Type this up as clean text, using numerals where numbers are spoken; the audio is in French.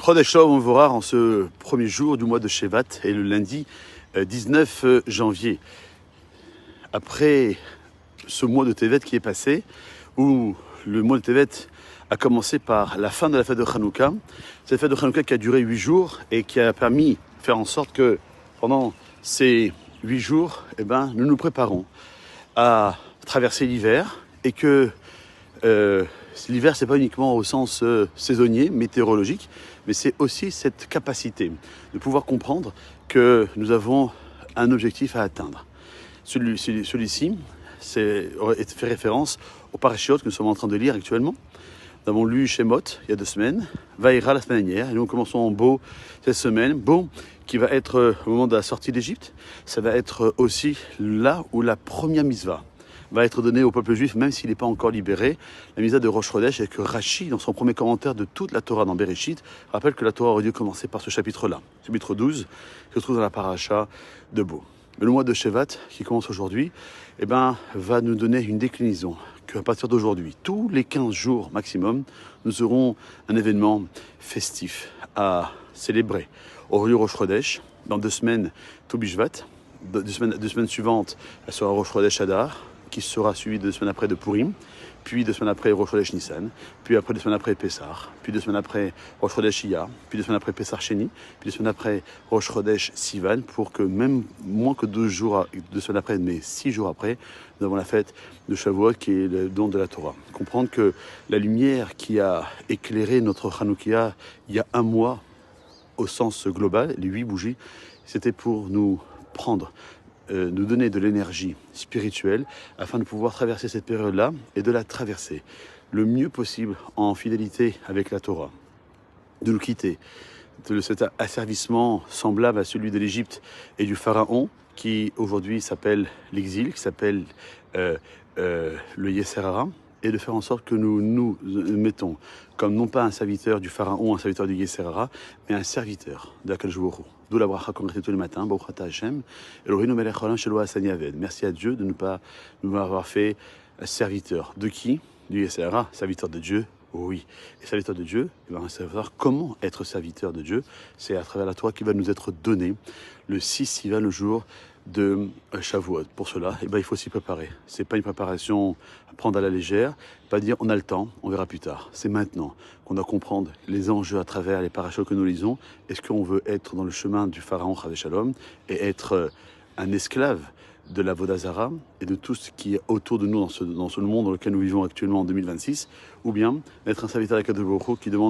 Chodesh Tov, on verra en ce premier jour du mois de Shevat et le lundi 19 janvier. Après ce mois de Tevet qui est passé, où le mois de Tevet a commencé par la fin de la fête de Hanouka, cette fête de Hanouka qui a duré 8 jours et qui a permis de faire en sorte que pendant ces 8 jours, nous nous préparons à traverser l'hiver et que l'hiver, c'est pas uniquement au sens saisonnier, météorologique, mais c'est aussi cette capacité de pouvoir comprendre que nous avons un objectif à atteindre. Celui-ci fait référence au parashiot que nous sommes en train de lire actuellement. Nous avons lu Shemot il y a 2 semaines, Vaïra la semaine dernière, et nous commençons en Bo cette semaine. Bo qui va être au moment de la sortie d'Égypte, ça va être aussi là où la première mitzvah va être donnée au peuple juif, même s'il n'est pas encore libéré. La mitzvah de Rosh Chodesh, et que Rashi, dans son premier commentaire de toute la Torah dans Bereshit, rappelle que la Torah aurait dû commencer par ce chapitre-là, chapitre 12, qui se trouve dans la paracha de Bo. Mais le mois de Shevat, qui commence aujourd'hui, va nous donner une déclinaison qu'à partir d'aujourd'hui, tous les 15 jours maximum, nous aurons un événement festif à célébrer. Au lieu Rosh Chodesh, dans 2 semaines, Tou Bishvat, 2 semaines suivantes, elle sera Rosh Chodesh Adar, qui sera suivi 2 semaines après de Purim, puis 2 semaines après Rosh Chodesh Nissan, puis après 2 semaines après Pessah, puis 2 semaines après Rosh Chodesh Iyar, puis 2 semaines après Pessah Sheni, puis 2 semaines après Rosh Chodesh Sivan, pour que même moins que 2 semaines après, mais 6 jours après, nous avons la fête de Shavuot qui est le don de la Torah. Comprendre que la lumière qui a éclairé notre Hanoukia il y a 1 mois, au sens global, les 8 bougies, c'était pour nous prendre, nous donner de l'énergie spirituelle afin de pouvoir traverser cette période-là et de la traverser le mieux possible en fidélité avec la Torah. De nous quitter de cet asservissement semblable à celui de l'Égypte et du Pharaon qui aujourd'hui s'appelle l'exil, qui s'appelle le Yetzer Hara, et de faire en sorte que nous nous mettons comme non pas un serviteur du Pharaon, un serviteur du Yetzer Hara, mais un serviteur de l'Akadosh Baruch Hu. D'où la bracha qu'on répète tous les matins, Baruch Ata Hashem, Eloheinu melech haolam shelo asani aved. Merci à Dieu de ne pas nous avoir fait serviteur. De qui? Du Yetzer Hara, serviteur de Dieu. Oui, et serviteur de Dieu, on va savoir comment être serviteur de Dieu. C'est à travers la Torah qui va nous être donné le 6 Sivan, le jour de Shavuot. Pour cela, il faut s'y préparer. C'est pas une préparation à prendre à la légère, pas dire on a le temps, on verra plus tard. C'est maintenant qu'on doit comprendre les enjeux à travers les parachutes que nous lisons. Est-ce qu'on veut être dans le chemin du Pharaon Chas Shalom et être un esclave de la Vodazara et de tout ce qui est autour de nous dans ce monde dans lequel nous vivons actuellement en 2026, ou bien être un serviteur à l'Akadosh Baruch Hu qui demande